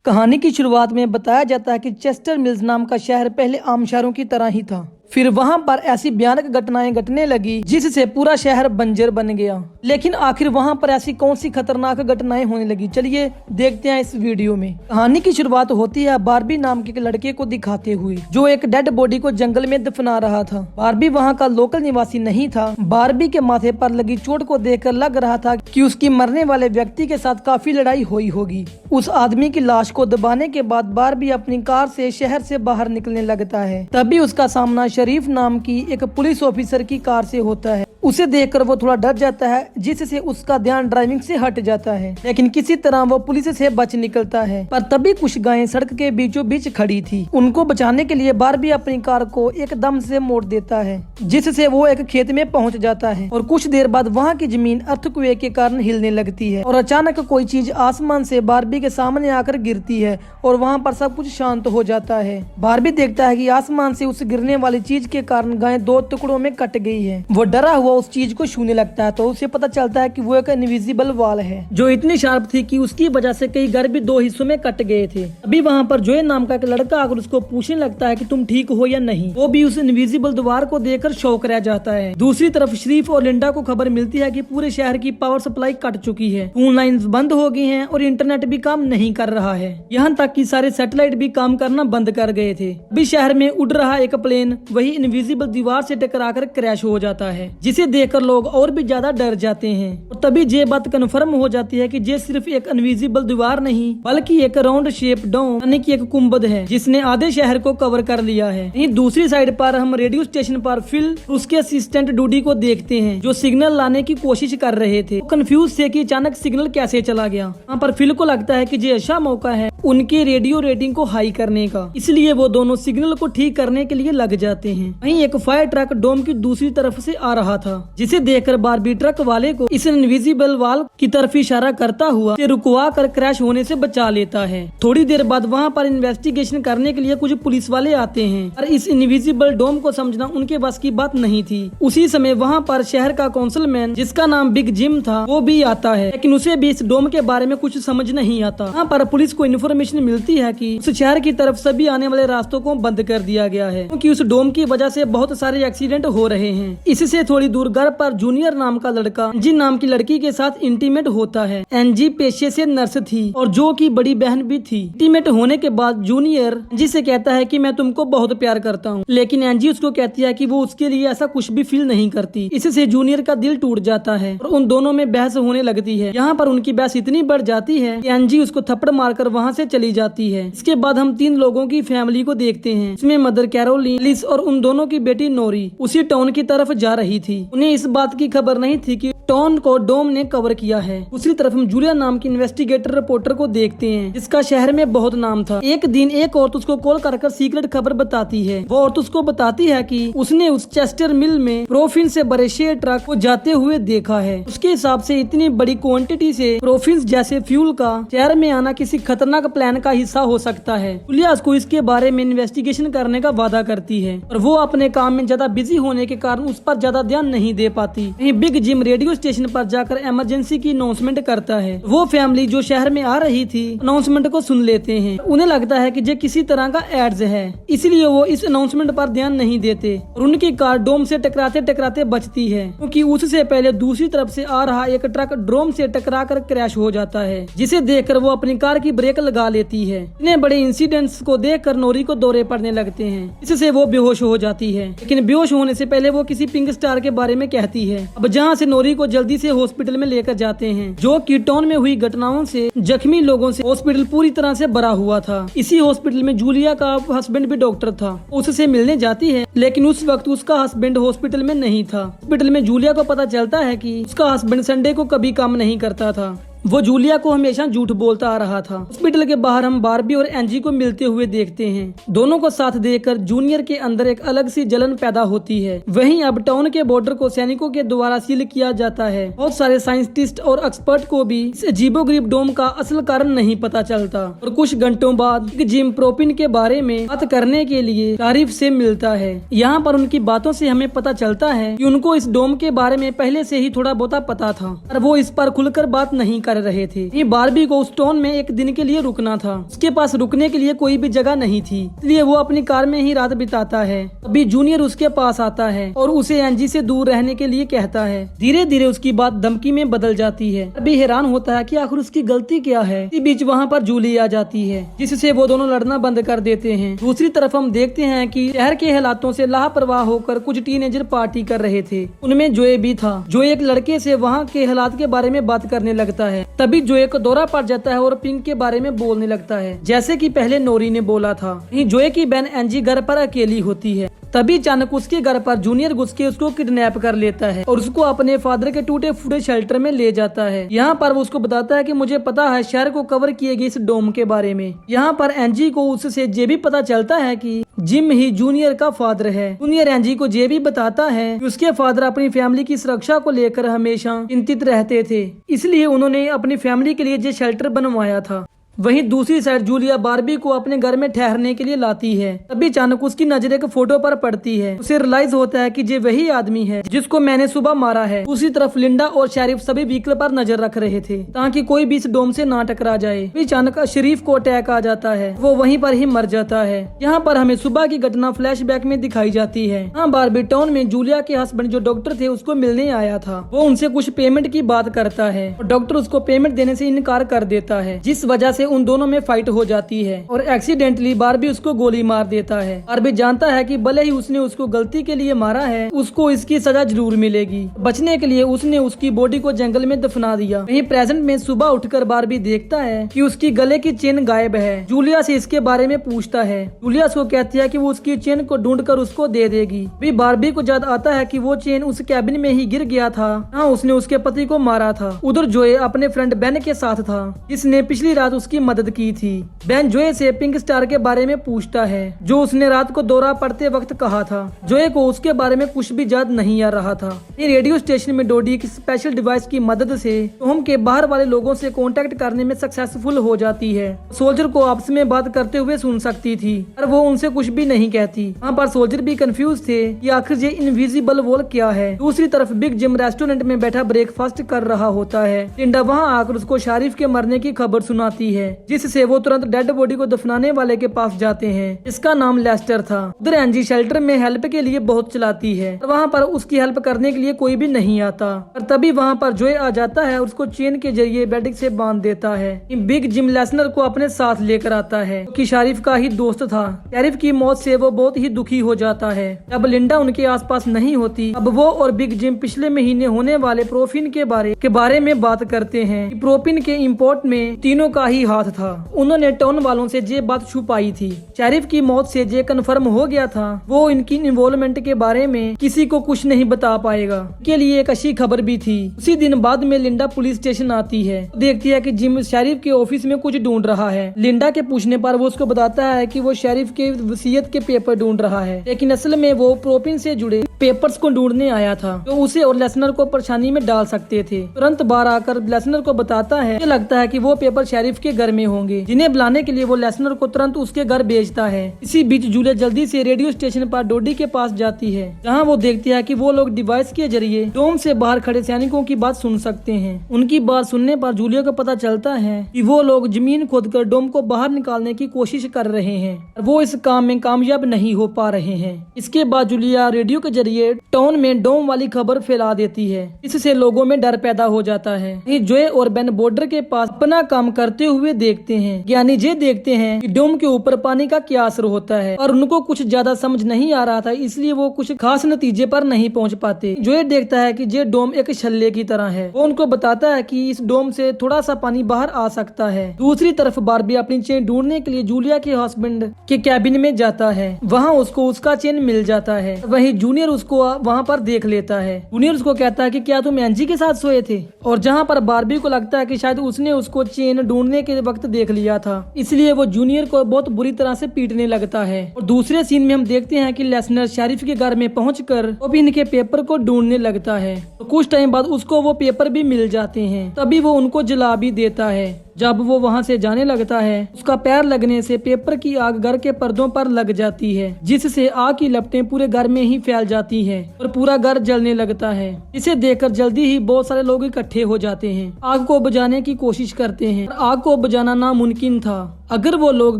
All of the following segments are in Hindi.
कहानी की शुरुआत में बताया जाता है कि चेस्टर मिल्स नाम का शहर पहले आम शहरों की तरह ही था। फिर वहां पर ऐसी भयानक घटनाएं घटने लगी जिससे पूरा शहर बंजर बन गया। लेकिन आखिर वहां पर ऐसी कौन सी खतरनाक घटनाएं होने लगी, चलिए देखते हैं इस वीडियो में। कहानी की शुरुआत होती है बारबी नाम के एक लड़के को दिखाते हुए, जो एक डेड बॉडी को जंगल में दफना रहा था। बारबी वहां का लोकल निवासी नहीं था। बारबी के माथे पर लगी चोट को देखकर लग रहा था कि उसकी मरने वाले व्यक्ति के साथ काफी लड़ाई हुई होगी। उस आदमी की लाश को दबाने के बाद बारबी अपनी कार से शहर से बाहर निकलने लगता है। तभी उसका सामना शरीफ नाम की एक पुलिस ऑफिसर की कार से होता है। उसे देखकर वो थोड़ा डर जाता है, जिससे उसका ध्यान ड्राइविंग से हट जाता है। लेकिन किसी तरह वो पुलिस से बच निकलता है। पर तभी कुछ गायें सड़क के बीचों बीच खड़ी थी। उनको बचाने के लिए बारबी अपनी कार को एकदम से मोड़ देता है, जिससे वो एक खेत में पहुंच जाता है। और कुछ देर बाद वहां की जमीन अर्थक्वेक के कारण हिलने लगती है और अचानक कोई चीज आसमान से बारबी के सामने आकर गिरती है और वहाँ पर सब कुछ शांत हो जाता है। बारबी देखता है कि आसमान से उस गिरने वाली चीज के कारण गाय दो टुकड़ों में कट गई है। वो डरा हुआ उस चीज को छूने लगता है तो उसे पता चलता है कि वो एक इनविजिबल वॉल है, जो इतनी शार्प थी कि उसकी वजह से कई घर भी दो हिस्सों में कट गए थे। अभी वहाँ पर जोए नाम का एक लड़का आकर उसको पूछने लगता है कि तुम ठीक हो या नहीं। वो भी उस इनविजिबल दीवार को देखकर शौक रह जाता है। दूसरी तरफ शरीफ और लिंडा को खबर मिलती है कि पूरे शहर की पावर सप्लाई कट चुकी है, फोन लाइन्स बंद हो गई हैं और इंटरनेट भी काम नहीं कर रहा है। यहाँ तक कि सारे सैटेलाइट भी काम करना बंद कर गए थे। अभी शहर में उड़ रहा एक प्लेन वही इनविजिबल दीवार से टकराकर क्रैश हो जाता है, जिसे देखकर लोग और भी ज्यादा डर जाते हैं। और तभी ये बात कन्फर्म हो जाती है कि ये सिर्फ एक इनविजिबल दीवार नहीं बल्कि एक राउंड शेप डोम यानी कि एक कुंभद है, जिसने आधे शहर को कवर कर लिया है। वहीं दूसरी साइड पर हम रेडियो स्टेशन पर फिल उसके असिस्टेंट डूडी को देखते हैं, जो सिग्नल लाने की कोशिश कर रहे थे। कंफ्यूज थे कि अचानक सिग्नल कैसे चला गया। वहाँ पर फिल को लगता है कि ये अच्छा मौका है उनके रेडियो रेटिंग को हाई करने का, इसलिए वो दोनों सिग्नल को ठीक करने के लिए लग जाते हैं। वहीं एक फायर ट्रक डोम की दूसरी तरफ से आ रहा था, जिसे देखकर बारबी ट्रक वाले को इस इनविजिबल वॉल की तरफ इशारा करता हुआ रुकवा कर क्रैश होने से बचा लेता है। थोड़ी देर बाद वहाँ पर इन्वेस्टिगेशन करने के लिए कुछ पुलिस वाले आते हैं, पर इस इनविजिबल डोम को समझना उनके बस की बात नहीं थी। उसी समय वहाँ पर शहर का काउंसिलमैन, जिसका नाम बिग जिम था, वो भी आता है, लेकिन उसे भी इस डोम के बारे में कुछ समझ नहीं आता। वहाँ पर पुलिस को इन्फॉर्मेशन मिलती है कि उस शहर की तरफ सभी आने वाले रास्तों को बंद कर दिया गया है, क्योंकि उस डोम की वजह से बहुत सारे एक्सीडेंट हो रहे हैं। इससे थोड़ी दूर घर पर जूनियर नाम का लड़का जिन नाम की लड़की के साथ इंटीमेट होता है। एनजी पेशे से नर्स थी और जो की बड़ी बहन भी थी। इंटीमेट होने के बाद जूनियर एनजी से कहता है कि मैं तुमको बहुत प्यार करता हूँ, लेकिन एनजी उसको कहती है कि वो उसके लिए ऐसा कुछ भी फील नहीं करती। इससे जूनियर का दिल टूट जाता है और उन दोनों में बहस होने लगती है। यहाँ पर उनकी बहस इतनी बढ़ जाती है कि एनजी उसको थप्पड़ मारकर वहाँ से चली जाती है। इसके बाद हम तीन लोगों की फैमिली को देखते हैं, इसमें मदर कैरोलिन, लिस और उन दोनों की बेटी नोरी उसी टाउन की तरफ जा रही थी। उन्हें इस बात की खबर नहीं थी कि टाउन को डोम ने कवर किया है। दूसरी तरफ हम जूलिया नाम की इन्वेस्टिगेटर रिपोर्टर को देखते हैं, जिसका शहर में बहुत नाम था। एक दिन एक औरत उसको कॉल कर सीक्रेट खबर बताती है। वो औरत उसको बताती है कि उसने उस चेस्टर मिल में प्रोफिन से भरे शेयर ट्रक को जाते हुए देखा है। उसके हिसाब से इतनी बड़ी क्वांटिटी से प्रोफिन जैसे फ्यूल का शहर में आना किसी खतरनाक प्लान का हिस्सा हो सकता है। जूलिया उसको इसके बारे में इन्वेस्टिगेशन करने का वादा करती है, और वो अपने काम में ज्यादा बिजी होने के कारण उस पर ज्यादा ध्यान नहीं दे पाती। वहीं बिग जिम रेडियो स्टेशन पर जाकर इमरजेंसी की अनाउंसमेंट करता है। वो फैमिली जो शहर में आ रही थी अनाउंसमेंट को सुन लेते हैं। उन्हें लगता है कि ये किसी तरह का एड्स है, इसलिए वो इस अनाउंसमेंट पर ध्यान नहीं देते और उनकी कार डोम से टकराते टकराते बचती है, क्योंकि उससे पहले दूसरी तरफ से आ रहा एक ट्रक डोम से टकराकर क्रैश हो जाता है, जिसे देखकर वो अपनी कार की ब्रेक लगा लेती है। इतने बड़े इंसिडेंट्स को देखकर नोरी को दौरे पड़ने लगते हैं, इससे वो बेहोश हो जाती है। लेकिन बेहोश होने से पहले वो किसी पिंक स्टार के बारे में कहती है। अब जहाँ से नोरी को जल्दी से हॉस्पिटल में लेकर जाते हैं, जो कि टाउन में हुई घटनाओं से जख्मी लोगों से हॉस्पिटल पूरी तरह से भरा हुआ था। इसी हॉस्पिटल में जूलिया का हस्बैंड भी डॉक्टर था। उससे मिलने जाती है, लेकिन उस वक्त उसका हस्बैंड हॉस्पिटल में नहीं था। हॉस्पिटल में जूलिया को पता चलता है कि उसका हस्बैंड संडे को कभी काम नहीं करता था। वो जूलिया को हमेशा झूठ बोलता आ रहा था। हॉस्पिटल के बाहर हम बारबी और एनजी को मिलते हुए देखते हैं। दोनों को साथ देखकर जूनियर के अंदर एक अलग सी जलन पैदा होती है। वहीं अब टाउन के बॉर्डर को सैनिकों के द्वारा सील किया जाता है। बहुत सारे साइंटिस्ट और एक्सपर्ट को भी इस अजीबोगरीब डोम का असल कारण नहीं पता चलता। और कुछ घंटों बाद जिम प्रोपिन के बारे में बात करने के लिए तारीफ से मिलता है। यहाँ पर उनकी बातों से हमें पता चलता है कि उनको इस डोम के बारे में पहले से ही थोड़ा बहुत पता था, पर वो इस पर खुलकर बात नहीं कर कर रहे थे। ये बारबी को उस टाउन में एक दिन के लिए रुकना था। उसके पास रुकने के लिए कोई भी जगह नहीं थी, इसलिए वो अपनी कार में ही रात बिताता है। अभी जूनियर उसके पास आता है और उसे एंजी से दूर रहने के लिए कहता है। धीरे धीरे उसकी बात धमकी में बदल जाती है। अभी हैरान होता है कि आखिर उसकी गलती क्या है। इसी बीच वहाँ पर जूली आ जाती है, जिससे वो दोनों लड़ना बंद कर देते हैं। दूसरी तरफ हम देखते हैं कि शहर के हालातों से लापरवाह होकर कुछ टीनेजर पार्टी कर रहे थे। उनमें जोए भी था, जो एक लड़के से वहाँ के हालात के बारे में बात करने लगता है। तभी जोए को दौरा पड़ जाता है और पिंक के बारे में बोलने लगता है, जैसे कि पहले नोरी ने बोला था। जोए की बहन एंजी घर पर अकेली होती है। तभी अचानक उसके घर पर जूनियर घुस के उसको किडनैप कर लेता है और उसको अपने फादर के टूटे फूटे शेल्टर में ले जाता है। यहाँ पर वो उसको बताता है कि मुझे पता है शहर को कवर किए गए इस डोम के बारे में। यहाँ पर एंजी को उससे ये भी पता चलता है कि जिम ही जूनियर का फादर है। जूनियर एंजी को ये भी बताता है कि उसके फादर अपनी फैमिली की सुरक्षा को लेकर हमेशा चिंतित रहते थे, इसलिए उन्होंने अपनी फैमिली के लिए ये शेल्टर बनवाया था। वहीं दूसरी साइड जूलिया बारबी को अपने घर में ठहरने के लिए लाती है। तभी अचानक उसकी नजर एक फोटो पर पड़ती है। उसे रियलाइज होता है कि ये वही आदमी है जिसको मैंने सुबह मारा है। दूसरी तरफ लिंडा और शेरिफ सभी व्हीकल पर नजर रख रहे थे ताकि कोई भी इस डोम से ना टकरा जाए। अचानक शरीफ को अटैक आ जाता है, वो वहीं पर ही मर जाता है। यहाँ पर हमें सुबह की घटना फ्लैशबैक में दिखाई जाती है। हाँ, बारबी टाउन में जूलिया के हस्बैंड जो डॉक्टर थे उसको मिलने आया था। वो उनसे कुछ पेमेंट की बात करता है और डॉक्टर उसको पेमेंट देने से इनकार कर देता है, जिस वजह से उन दोनों में फाइट हो जाती है और एक्सीडेंटली बारबी उसको गोली मार देता है। बारबी जानता है कि भले ही उसने उसको गलती के लिए मारा है, उसको इसकी सजा जरूर मिलेगी। बचने के लिए उसने उसकी बॉडी को जंगल में दफना दिया। वहीं प्रेजेंट में सुबह उठकर बारबी देखता है कि उसकी गले की चेन गायब है। जूलिया से इसके बारे में पूछता है। जूलिया उसको कहती है कि वो उसकी चेन को ढूंढकर उसको दे देगी। भी बारबी को याद आता है कि वो चेन उस कैबिन में ही गिर गया था, हाँ उसने उसके पति को मारा था। उधर जोए अपने फ्रेंड बेन के साथ था, जिसने पिछली रात उसकी मदद की थी। बेन जोए से पिंक स्टार के बारे में पूछता है, जो उसने रात को दौरा पड़ते वक्त कहा था। जोए को उसके बारे में कुछ भी याद नहीं आ रहा था। ये रेडियो स्टेशन में डोडी की स्पेशल डिवाइस की मदद से टॉम के बाहर वाले लोगों से कांटेक्ट करने में सक्सेसफुल हो जाती है। सोल्जर को आपस में बात करते हुए सुन सकती थी, पर वो उनसे कुछ भी नहीं कहती। वहाँ पर सोल्जर भी कंफ्यूज थे कि आखिर ये इनविजिबल वॉल क्या है। दूसरी तरफ बिग जिम रेस्टोरेंट में बैठा ब्रेकफास्ट कर रहा होता है। लिंडा वहाँ आकर उसको शारिफ के मरने की खबर सुनाती है, जिससे वो तुरंत डेड बॉडी को दफनाने वाले के पास जाते हैं, जिसका नाम लेस्टर था। उधर एंजी शेल्टर में हेल्प के लिए बहुत चलाती है, वहाँ पर उसकी हेल्प करने के लिए कोई भी नहीं आता। और तभी वहाँ पर जोए आ जाता है और उसको चेन के जरिए बेड से बांध देता है। बिग जिम लेसनर को अपने साथ लेकर आता है, कि शारिफ का ही दोस्त था। शरीफ की मौत से वो बहुत ही दुखी हो जाता है। अब लिंडा उनके आसपास नहीं होती। अब वो और बिग जिम पिछले महीने होने वाले प्रोफिन के बारे में बात करते हैं कि प्रोपिन के इंपोर्ट में तीनों का ही हाथ था। उन्होंने टाउन वालों से ये बात छुपाई थी। शरीफ की मौत से ये कन्फर्म हो गया था वो इनकी इन्वॉल्वमेंट के बारे में किसी को कुछ नहीं बता पाएगा। के लिए एक अच्छी खबर भी थी। उसी दिन बाद में लिंडा पुलिस स्टेशन आती है, देखती है कि जिम शरीफ के ऑफिस में कुछ ढूंढ रहा है। लिंडा के पूछने पर वो उसको बताता है कि वो शरीफ के वसीयत के पेपर ढूंढ रहा है, लेकिन असल में वो प्रोपिन से जुड़े पेपर्स को ढूंढने आया था जो उसे और लेसनर को परेशानी में डाल सकते थे। तुरंत बाहर आकर लेसनर को बताता है कि लगता है कि वो पेपर शरीफ के घर में होंगे, जिन्हें बुलाने के लिए वो लेसनर को तुरंत उसके घर भेजता है। इसी बीच जूलिया जल्दी से रेडियो स्टेशन पर डोडी के पास जाती है, जहाँ वो देखती है कि वो लोग डिवाइस के जरिए डोम से बाहर खड़े सैनिकों की बात सुन सकते हैं। उनकी बात सुनने पर जूलिया को पता चलता है कि वो लोग जमीन खोदकर डोम को बाहर निकालने की कोशिश कर रहे हैं, वो इस काम में कामयाब नहीं हो पा रहे हैं। इसके बाद जूलिया रेडियो के जरिए टाउन में डोम वाली खबर फैला देती है, इससे लोगों में डर पैदा हो जाता है। जोए और बेन बॉर्डर के पास अपना काम करते हुए देखते हैं, यानी ये देखते हैं कि डोम के ऊपर पानी का क्या असर होता है, और उनको कुछ ज्यादा समझ नहीं आ रहा था, इसलिए वो कुछ खास नतीजे पर नहीं पहुंच पाते। जोए देखता है कि ये डोम एक छल्ले की तरह है। वो उनको बताता है कि इस डोम से थोड़ा सा पानी बाहर आ सकता है। दूसरी तरफ बारबी अपनी चेन ढूंढने के लिए जूलिया के हस्बैंड के कैबिन में जाता है। वहाँ उसको उसका चेन मिल जाता है। वहीं जूनियर उसको वहाँ पर देख लेता है। जूनियर उसको कहता है कि क्या तुम एंजी के साथ सोए थे, और जहाँ पर बारबी को लगता है कि शायद उसने उसको चेन ढूंढने के वक्त देख लिया था, इसलिए वो जूनियर को बहुत बुरी तरह से पीटने लगता है। और दूसरे सीन में हम देखते हैं कि लेसनर शरीफ के घर में पहुंचकर प्रोपिन के पेपर को ढूंढने लगता है। तो कुछ टाइम बाद उसको वो पेपर भी मिल जाते हैं, तभी वो उनको जला भी देता है। जब वो वहाँ से जाने लगता है, उसका पैर लगने से पेपर की आग घर के पर्दों पर लग जाती है, जिससे आग की लपटें पूरे घर में ही फैल जाती है और पूरा घर जलने लगता है। इसे देखकर जल्दी ही बहुत सारे लोग इकट्ठे हो जाते हैं, आग को बुझाने की कोशिश करते हैं। आग को बुझाना नामुमकिन था। अगर वो लोग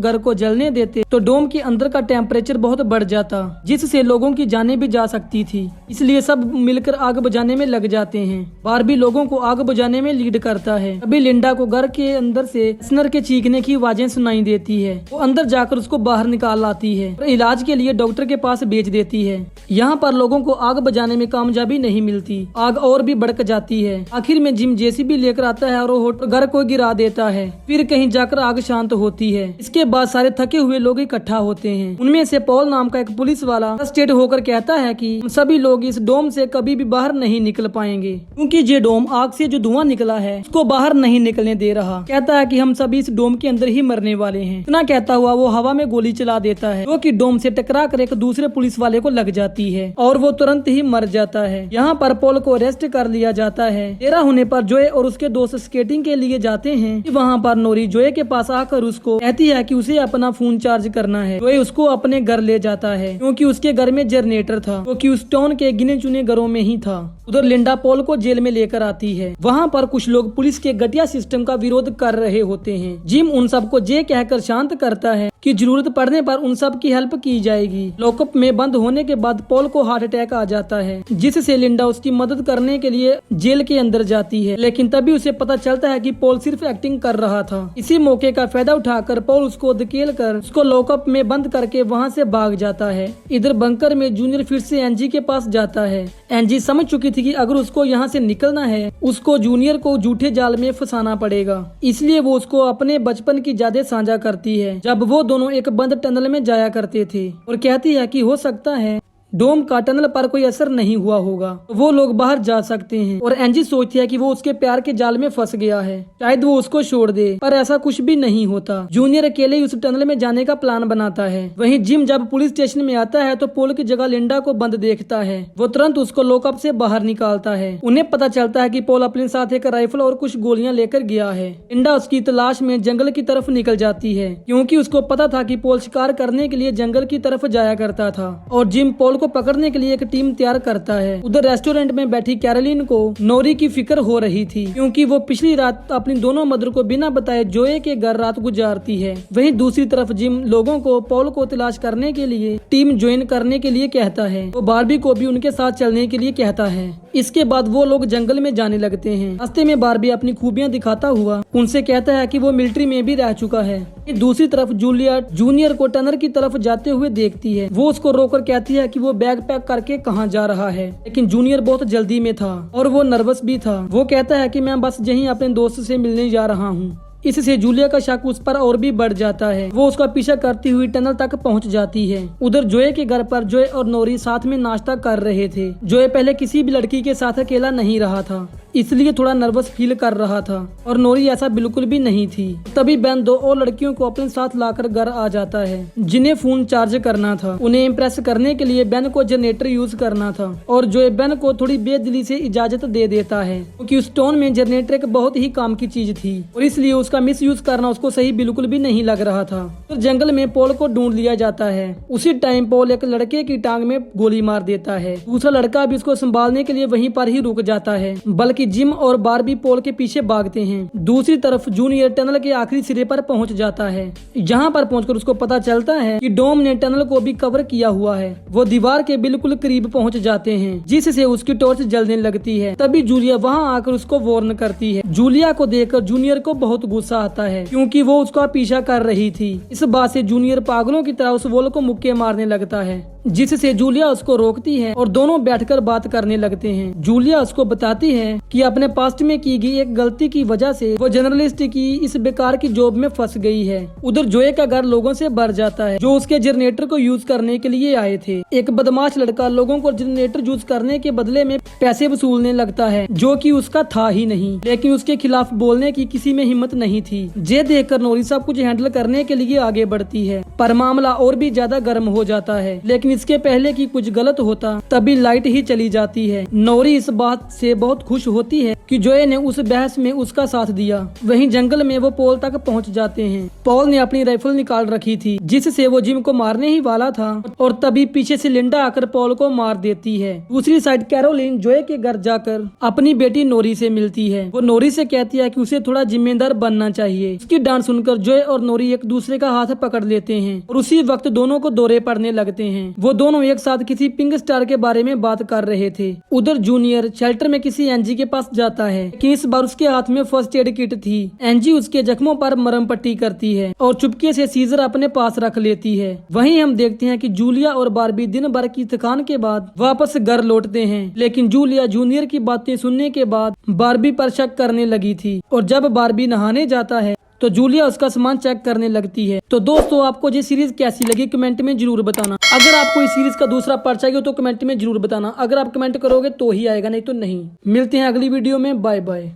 घर को जलने देते तो डोम के अंदर का टेम्परेचर बहुत बढ़ जाता, जिससे लोगों की जानें भी जा सकती थी। इसलिए सब मिलकर आग बुझाने में लग जाते हैं। बारबी लोगों को आग बुझाने में लीड करता है। अभी लिंडा को घर के अंदर से स्नर के चीखने की आवाजें सुनाई देती है। वो अंदर जाकर उसको बाहर निकाल लाती है और इलाज के लिए डॉक्टर के पास भेज देती है। यहाँ पर लोगों को आग बुझाने में कामयाबी नहीं मिलती, आग और भी भड़क जाती है। आखिर में जिम जेसीबी लेकर आता है और घर को गिरा देता है। फिर कहीं जाकर आग शांत होती है। इसके बाद सारे थके हुए लोग इकट्ठा होते हैं। उनमें से पॉल नाम का एक पुलिस वाला फ्रस्ट्रेट होकर कहता है कि हम सभी लोग इस डोम से कभी भी बाहर नहीं निकल पाएंगे, क्योंकि ये डोम आग से जो धुआं निकला है उसको बाहर नहीं निकलने दे रहा। कहता है कि हम सभी इस डोम के अंदर ही मरने वाले हैं। इतना कहता हुआ वो हवा में गोली चला देता है, जो कि डोम से टकरा कर एक दूसरे पुलिस वाले को लग जाती है और वो तुरंत ही मर जाता है। यहाँ पर पॉल को अरेस्ट कर लिया जाता है। देर होने पर जोए और उसके दोस्त स्केटिंग के लिए जाते हैं। वहाँ पर नोरी जोए के पास आकर उसको कहती है कि उसे अपना फोन चार्ज करना है। जोए उसको अपने घर ले जाता है, क्योंकि उसके घर में जनरेटर था, क्योंकि उस टाउन के गिने चुने घरों में ही था। उधर लिंडा पॉल को जेल में लेकर आती है। वहाँ पर कुछ लोग पुलिस के घटिया सिस्टम का विरोध कर रहे होते हैं। जिम उन सबको ये कहकर शांत करता है कि जरूरत पड़ने पर उन सब की हेल्प की जाएगी। लॉकअप में बंद होने के बाद पॉल को हार्ट अटैक आ जाता है, जिससे लिंडा उसकी मदद करने के लिए जेल के अंदर जाती है। लेकिन तभी उसे पता चलता है कि पॉल सिर्फ एक्टिंग कर रहा था। इसी मौके का फायदा उठाकर पॉल उसको धकेल कर उसको लॉकअप में बंद करके वहाँ से भाग जाता है। इधर बंकर में जूनियर फिर से एनजी के पास जाता है। एनजी समझ चुकी थी कि अगर उसको यहाँ से निकलना है, उसको जूनियर को झूठे जाल में फंसाना पड़ेगा। इसलिए वो उसको अपने बचपन की यादें साझा करती है, जब वो दोनों एक बंद टनल में जाया करते थे, और कहती है कि हो सकता है डोम का टनल पर कोई असर नहीं हुआ होगा, तो वो लोग बाहर जा सकते हैं। और एनजी सोचती है कि वो उसके प्यार के जाल में फंस गया है, शायद वो उसको छोड़ दे, पर ऐसा कुछ भी नहीं होता। जूनियर अकेले ही उस टनल में जाने का प्लान बनाता है। वहीं जिम जब पुलिस स्टेशन में आता है तो पोल की जगह लिंडा को बंद देखता है। वो तुरंत उसको लॉकअप से बाहर निकालता है। उन्हें पता चलता है कि पोल अपने साथ एक राइफल और कुछ गोलियां लेकर गया है। लिंडा उसकी तलाश में जंगल की तरफ निकल जाती है, क्योंकि उसको पता था कि पोल शिकार करने के लिए जंगल की तरफ जाया करता था। और जिम पोल को पकड़ने के लिए एक टीम तैयार करता है। उधर रेस्टोरेंट में बैठी कैरोलिन को नोरी की फिक्र हो रही थी, क्योंकि वो पिछली रात अपनी दोनों मदर को बिना बताए जोए के घर रात गुजारती है। वहीं दूसरी तरफ जिम लोगों को पॉल को तलाश करने के लिए टीम ज्वाइन करने के लिए कहता है। वो बारबी को भी उनके साथ चलने के लिए कहता है। इसके बाद वो लोग जंगल में जाने लगते हैं। रास्ते में बारबी अपनी खूबियां दिखाता हुआ उनसे कहता है कि वो मिलिट्री में भी रह चुका है। दूसरी तरफ जूलिया जूनियर को टनर की तरफ जाते हुए देखती है। वो उसको रोककर कहती है कि वो बैग पैक करके कहाँ जा रहा है, लेकिन जूनियर बहुत जल्दी में था और वो नर्वस भी था। वो कहता है कि मैं बस यहीं अपने दोस्त से मिलने जा रहा हूँ। इससे जूलिया का शक उस पर और भी बढ़ जाता है। वो उसका पीछा करती हुई टनल तक पहुंच जाती है। उधर जोए के घर पर जोए और नोरी साथ में नाश्ता कर रहे थे। जोए पहले किसी भी लड़की के साथ अकेला नहीं रहा था, इसलिए थोड़ा नर्वस फील कर रहा था, और नोरी ऐसा बिल्कुल भी नहीं थी। तभी बेन दो और लड़कियों को अपने साथ लाकर घर आ जाता है, जिन्हें फोन चार्ज करना था। उन्हें इम्प्रेस करने के लिए बेन को जनरेटर यूज करना था, और जोए बेन को थोड़ी बेदिली से इजाजत दे देता है, क्योंकि उस टाउन में जनरेटर एक बहुत ही काम की चीज थी और इसलिए उसका मिस यूज करना उसको सही बिल्कुल भी नहीं लग रहा था। तो जंगल में पॉल को ढूंढ लिया जाता है। उसी टाइम पॉल एक लड़के की टांग में गोली मार देता है। दूसरा लड़का भी उसको संभालने के लिए वहीं पर ही रुक जाता है, बल्कि जिम और बारबी पोल के पीछे भागते हैं। दूसरी तरफ जूनियर टनल के आखिरी सिरे पर पहुंच जाता है। जहां पर पहुंचकर उसको पता चलता है कि डोम ने टनल को भी कवर किया हुआ है। वो दीवार के बिल्कुल करीब पहुंच जाते हैं, जिससे उसकी टॉर्च जलने लगती है। तभी जूलिया वहां आकर उसको वार्न करती है। जूलिया को देखकर जूनियर को बहुत गुस्सा आता है, क्योंकि वो उसका पीछा कर रही थी। इस बात से जूनियर पागलों की तरह उस वॉल को मुक्के मारने लगता है, जिससे जूलिया उसको रोकती है और दोनों बैठकर बात करने लगते हैं। जूलिया उसको बताती है कि अपने पास्ट में की गई एक गलती की वजह से वो जर्नलिस्ट की इस बेकार की जॉब में फंस गई है। उधर जोए का घर लोगों से भर जाता है, जो उसके जनरेटर को यूज करने के लिए आए थे। एक बदमाश लड़का लोगों को जनरेटर यूज करने के बदले में पैसे वसूलने लगता है, जो कि उसका था ही नहीं, लेकिन उसके खिलाफ बोलने की किसी में हिम्मत नहीं थी। ये देखकर नोरी सब कुछ हैंडल करने के लिए आगे बढ़ती है, पर मामला और भी ज्यादा गर्म हो जाता है। लेकिन इसके पहले कि कुछ गलत होता तभी लाइट ही चली जाती है। नोरी इस बात से बहुत खुश होती है कि जोए ने उस बहस में उसका साथ दिया। वहीं जंगल में वो पॉल तक पहुंच जाते हैं। पॉल ने अपनी राइफल निकाल रखी थी जिससे वो जिम को मारने ही वाला था और तभी पीछे से लिंडा आकर पॉल को मार देती है। दूसरी साइड कैरोलिन जोए के घर जाकर अपनी बेटी नोरी से मिलती है। वो नोरी से कहती है कि उसे थोड़ा जिम्मेदार बनना चाहिए। उसकी डांट सुनकर जोए और नोरी एक दूसरे का हाथ पकड़ लेते हैं और उसी वक्त दोनों को दौरे पड़ने लगते हैं। वो दोनों एक साथ किसी पिंक स्टार के बारे में बात कर रहे थे। उधर जूनियर शेल्टर में किसी एनजी के पास जाता है कि इस बार उसके हाथ में फर्स्ट एड किट थी। एनजी उसके जख्मों पर मरहम पट्टी करती है और चुपके से सीजर अपने पास रख लेती है। वहीं हम देखते हैं कि जूलिया और बारबी दिन भर की थकान के बाद वापस घर लौटते हैं, लेकिन जूलिया जूनियर की बातें सुनने के बाद बारबी पर शक करने लगी थी और जब बारबी नहाने जाता है तो जूलिया उसका सामान चेक करने लगती है। तो दोस्तों, आपको ये सीरीज कैसी लगी कमेंट में जरूर बताना। अगर आपको इस सीरीज का दूसरा पार्ट चाहिए तो कमेंट में जरूर बताना। अगर आप कमेंट करोगे तो ही आएगा, नहीं तो नहीं। मिलते हैं अगली वीडियो में। Bye bye.